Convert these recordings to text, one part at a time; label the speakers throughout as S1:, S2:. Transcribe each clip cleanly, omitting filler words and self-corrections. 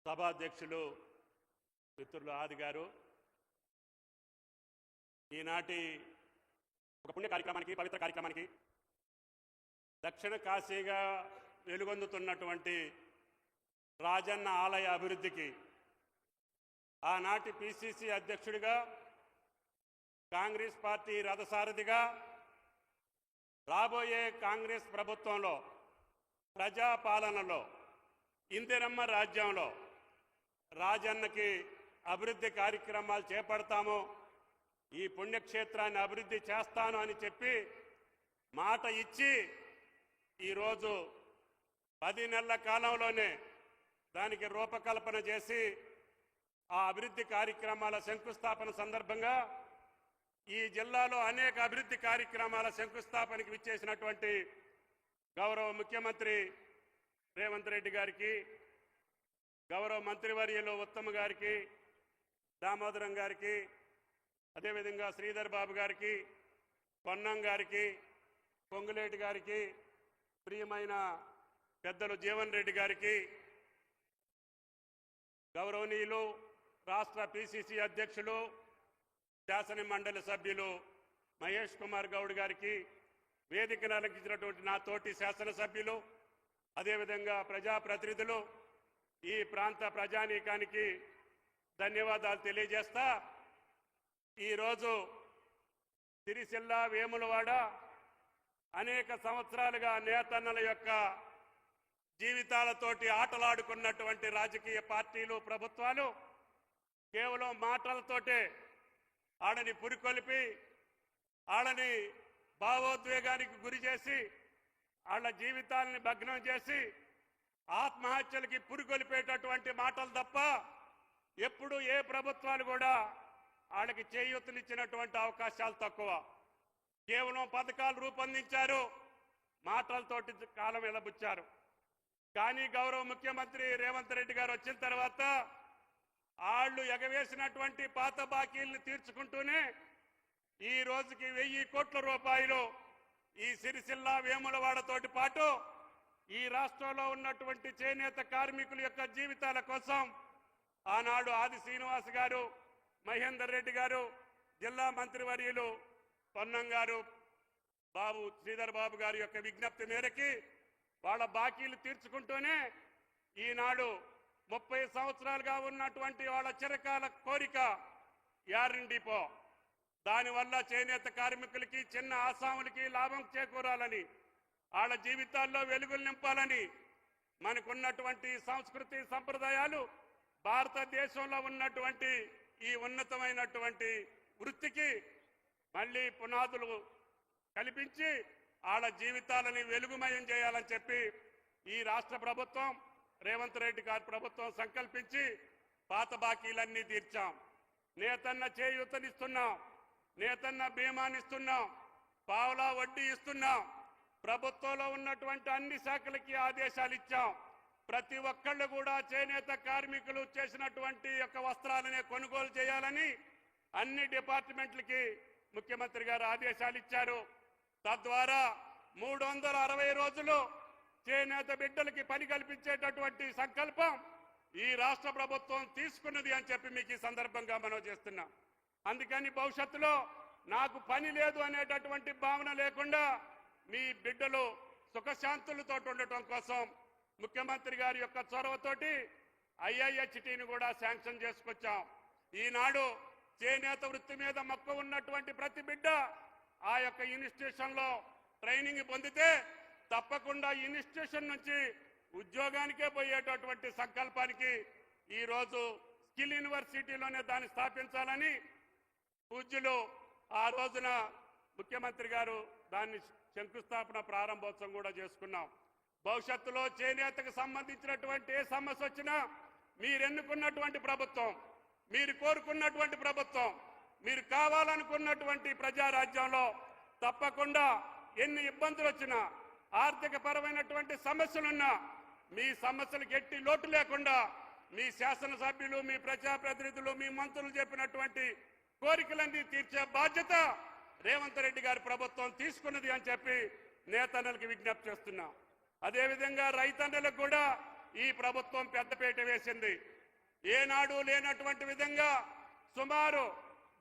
S1: సభాధ్యక్షులు మిత్రులు ఆది గారు, ఈనాటి ఒక పుణ్య కార్యక్రమానికి, పవిత్ర కార్యక్రమానికి, దక్షిణ కాశీగా వెలుగొందుతున్నటువంటి రాజన్న ఆలయ అభివృద్ధికి ఆనాటి పిసిసి అధ్యక్షుడిగా, కాంగ్రెస్ పార్టీ రథసారథిగా రాబోయే కాంగ్రెస్ ప్రభుత్వంలో, ప్రజాపాలనలో, ఇందిరమ్మ రాజ్యంలో రాజన్నకి అభివృద్ధి కార్యక్రమాలు చేపడతాము, ఈ పుణ్యక్షేత్రాన్ని అభివృద్ధి చేస్తాను అని చెప్పి మాట ఇచ్చి ఈరోజు 10 నెలల కాలంలోనే దానికి రూపకల్పన చేసి ఆ అభివృద్ధి కార్యక్రమాల శంకుస్థాపన సందర్భంగా ఈ జిల్లాలో అనేక అభివృద్ధి కార్యక్రమాల శంకుస్థాపనకి విచ్చేసినటువంటి గౌరవ ముఖ్యమంత్రి రేవంత్ రెడ్డి గారికి, గౌరవ మంత్రివర్యులు ఉత్తమ్ గారికి, దామోదరం గారికి, అదేవిధంగా శ్రీధర్ బాబు గారికి, పొన్నం గారికి, పొంగులేటి గారికి, ప్రియమైన పెద్దలు జీవన్ రెడ్డి గారికి, గౌరవనీయులు రాష్ట్ర పిసిసి అధ్యక్షులు, శాసన మండలి సభ్యులు మహేష్ కుమార్ గౌడ్ గారికి, వేదికను అలంకించినటువంటి నా తోటి శాసనసభ్యులు, అదేవిధంగా ప్రజాప్రతినిధులు, ఈ ప్రాంత ప్రజానీకానికి ధన్యవాదాలు తెలియజేస్తా, ఈరోజు సిరిసిల్ల, వేములవాడ అనేక సంవత్సరాలుగా నేతన్నల యొక్క జీవితాలతోటి ఆటలాడుకున్నటువంటి రాజకీయ పార్టీలు, ప్రభుత్వాలు కేవలం మాటలతోటే ఆడని పురికొల్పి, ఆడని భావోద్వేగానికి గురి చేసి, వాళ్ళ జీవితాలని భగ్నం చేసి ఆత్మహత్యలకి పురికొల్పేటటువంటి మాటలు తప్ప ఎప్పుడు ఏ ప్రభుత్వాలు కూడా వాళ్ళకి చేయూతనిచ్చినటువంటి అవకాశాలు తక్కువ. కేవలం పథకాలు రూపొందించారు, మాటలతోటి కాలం వెలబుచ్చారు. కానీ గౌరవ ముఖ్యమంత్రి రేవంత్ రెడ్డి గారు వచ్చిన తర్వాత వాళ్ళు ఎగవేసినటువంటి పాత బాకీలను తీర్చుకుంటూనే ఈ రోజుకి 1000 కోట్ల రూపాయలు ఈ సిరిసిల్ల, వేములవాడతోటి పాటు ఈ రాష్ట్రంలో ఉన్నటువంటి చేనేత కార్మికుల యొక్క జీవితాల కోసం ఆనాడు ఆది శ్రీనివాస్ గారు, మహేందర్ రెడ్డి గారు, జిల్లా మంత్రివర్యులు పొన్నం గారు, శ్రీధర్ బాబు గారి యొక్క విజ్ఞప్తి మేరకి వాళ్ళ బాకీలు తీర్చుకుంటూనే ఈనాడు 30 సంవత్సరాలుగా ఉన్నటువంటి వాళ్ళ చిరకాల కోరిక యారిన్ డిపో, దానివల్ల చేనేత కార్మికులకి, చిన్న ఆసాములకి లాభం చేకూరాలని, వాళ్ళ జీవితాల్లో వెలుగులు నింపాలని, మనకున్నటువంటి సంస్కృతి సంప్రదాయాలు, భారతదేశంలో ఉన్నటువంటి ఈ ఉన్నతమైనటువంటి వృత్తికి మళ్ళీ పునాదులు కల్పించి వాళ్ళ జీవితాలని వెలుగుమయం చేయాలని చెప్పి ఈ రాష్ట్ర ప్రభుత్వం, రేవంత్ రెడ్డి గారి ప్రభుత్వం సంకల్పించి పాత బాకీలన్నీ తీర్చాం. నేతన్న చేయూతనిస్తున్నాం, నేతన్న బీమానిస్తున్నాం, పావలా వడ్డీ ఇస్తున్నాం. ప్రభుత్వంలో ఉన్నటువంటి అన్ని శాఖలకి ఆదేశాలు ఇచ్చాం. ప్రతి ఒక్కళ్ళు కూడా చేనేత కార్మికులు చేసినటువంటి యొక్క వస్త్రాలనే కొనుగోలు చేయాలని అన్ని డిపార్ట్మెంట్లకి ముఖ్యమంత్రి గారు ఆదేశాలు ఇచ్చారు. తద్వారా 360 రోజులు చేనేత బిడ్డలకి పని కల్పించేటటువంటి సంకల్పం ఈ రాష్ట్ర ప్రభుత్వం తీసుకున్నది అని చెప్పి మీకు ఈ సందర్భంగా మనం చేస్తున్నాం. అందుకని భవిష్యత్తులో నాకు పని లేదు అనేటటువంటి భావన లేకుండా మీ బిడ్డలు సుఖశాంతులతో ఉండటం కోసం ముఖ్యమంత్రి గారి యొక్క చొరవతోటి IIHTని కూడా శాంక్షన్ చేసుకొచ్చాం. ఈనాడు చేనేత వృత్తి మీద మక్కువ ఉన్నటువంటి ప్రతి బిడ్డ ఆ యొక్క ఇన్స్టిట్యూషన్లో ట్రైనింగ్ పొందితే తప్పకుండా ఇన్స్టిట్యూషన్ నుంచి ఉద్యోగానికే పోయేటటువంటి సంకల్పానికి ఈరోజు స్కిల్ యూనివర్సిటీలోనే దాన్ని స్థాపించాలని పూజ్యులు ఆ రోజున ముఖ్యమంత్రి గారు దాన్ని శంకుస్థాపన ప్రారంభోత్సవం కూడా చేసుకున్నాం. భవిష్యత్తులో చేనేతకు సంబంధించినటువంటి ఏ సమస్య వచ్చినా మీరు ఎన్నుకున్నటువంటి ప్రభుత్వం, మీరు కోరుకున్నటువంటి ప్రభుత్వం, మీరు కావాలనుకున్నటువంటి ప్రజారాజ్యంలో తప్పకుండా ఎన్ని ఇబ్బందులు వచ్చినా, ఆర్థిక పరమైనటువంటి సమస్యలున్నా మీ సమస్యలకు ఎట్టి లోటు లేకుండా మీ శాసనసభ్యులు, మీ ప్రజాప్రతినిధులు, మీ మంత్రులు చెప్పినటువంటి కోరికలన్నీ తీర్చే బాధ్యత రేవంత్ రెడ్డి గారి ప్రభుత్వం తీసుకున్నది అని చెప్పి నేతన్నలకు విజ్ఞప్తి చేస్తున్నాం. అదేవిధంగా రైతన్నలకు కూడా ఈ ప్రభుత్వం పెద్దపీట వేసింది. ఏనాడు లేనటువంటి విధంగా సుమారు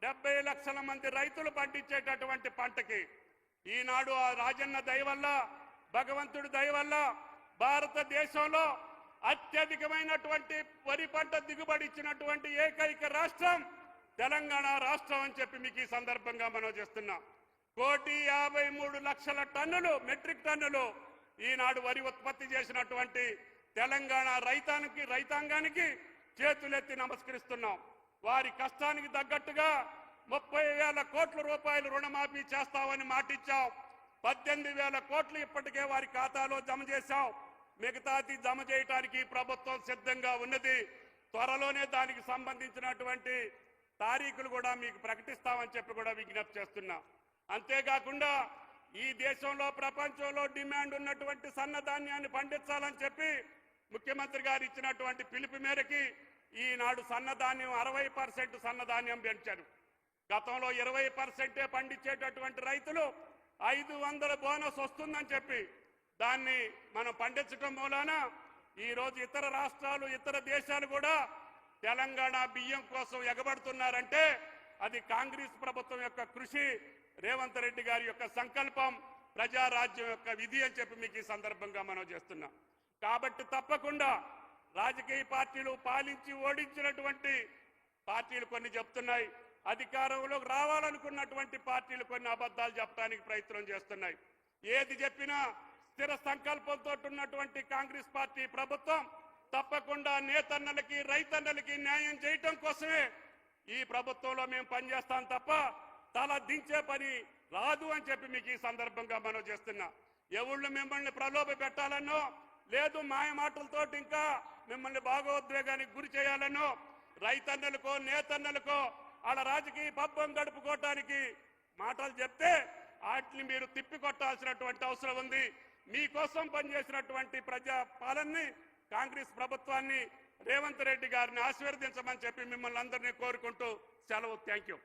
S1: 70 లక్షల మంది రైతులు పండించేటటువంటి పంటకి ఈనాడు ఆ రాజన్న దయ వల్ల, భగవంతుడి దయ వల్ల భారతదేశంలో అత్యధికమైనటువంటి వరి పంట దిగుబడి ఇచ్చినటువంటి ఏకైక రాష్ట్రం తెలంగాణ రాష్ట్రం అని చెప్పి మీకు ఈ సందర్భంగా మనం చేస్తున్నాం. 1,53,00,000 టన్నులు, మెట్రిక్ టన్నులు ఈనాడు వరి ఉత్పత్తి చేసినటువంటి తెలంగాణ రైతాంగానికి చేతులెత్తి నమస్కరిస్తున్నాం. వారి కష్టానికి తగ్గట్టుగా 30,000 కోట్ల రూపాయలు రుణమాఫీ చేస్తామని మాటిచ్చాం. 18,000 కోట్లు ఇప్పటికే వారి ఖాతాలో జమ చేశాం. మిగతాది జమ చేయడానికి ప్రభుత్వం సిద్ధంగా ఉన్నది. త్వరలోనే దానికి సంబంధించినటువంటి తారీఖులు కూడా మీకు ప్రకటిస్తామని చెప్పి కూడా విజ్ఞప్తి చేస్తున్నాం. అంతేకాకుండా ఈ దేశంలో, ప్రపంచంలో డిమాండ్ ఉన్నటువంటి సన్నధాన్యాన్ని పండించాలని చెప్పి ముఖ్యమంత్రి గారు ఇచ్చినటువంటి పిలుపు మేరకి ఈనాడు సన్నధాన్యం 60% సన్నధాన్యం పెంచారు. గతంలో 20% పండించేటటువంటి రైతులు 500 బోనస్ వస్తుందని చెప్పి దాన్ని మనం పండించడం మూలాన ఈరోజు ఇతర రాష్ట్రాలు, ఇతర దేశాలు కూడా తెలంగాణ బియ్యం కోసం ఎగబడుతున్నారంటే అది కాంగ్రెస్ ప్రభుత్వం యొక్క కృషి, రేవంత్ రెడ్డి గారి యొక్క సంకల్పం, ప్రజారాజ్యం యొక్క విధి అని చెప్పి మీకు ఈ సందర్భంగా మనం చేస్తున్నాం. కాబట్టి తప్పకుండా రాజకీయ పార్టీలు, పాలించి ఓడించినటువంటి పార్టీలు కొన్ని చెప్తున్నాయి, అధికారంలోకి రావాలనుకున్నటువంటి పార్టీలు కొన్ని అబద్ధాలు చెప్పడానికి ప్రయత్నం చేస్తున్నాయి. ఏది చెప్పినా స్థిర సంకల్పంతో ఉన్నటువంటి కాంగ్రెస్ పార్టీ ప్రభుత్వం తప్పకుండా నేతన్నలకి, రైతన్నలకి న్యాయం చేయటం కోసమే ఈ ప్రభుత్వంలో మేము పనిచేస్తాం తప్ప తల దించే పని రాదు అని చెప్పి మీకు ఈ సందర్భంగా మనం చేస్తున్నా. ఎవళ్ళు మిమ్మల్ని ప్రలోభ పెట్టాలనో, లేదు మాయ మాటలతో ఇంకా మిమ్మల్ని భాగోద్వేగానికి గురి చేయాలనో, రైతన్నలకో, నేతన్నలకో వాళ్ళ రాజకీయ పబ్బం గడుపుకోవటానికి మాటలు చెప్తే వాటిని మీరు తిప్పికొట్టాల్సినటువంటి అవసరం ఉంది. మీకోసం పనిచేసినటువంటి ప్రజా పాలనని, కాంగ్రెస్ ప్రభుత్వాన్ని, రేవంత్ రెడ్డి గారిని ఆశీర్వదించమని చెప్పి మిమ్మల్ని అందరినీ కోరుకుంటూ సెలవు. Thank you.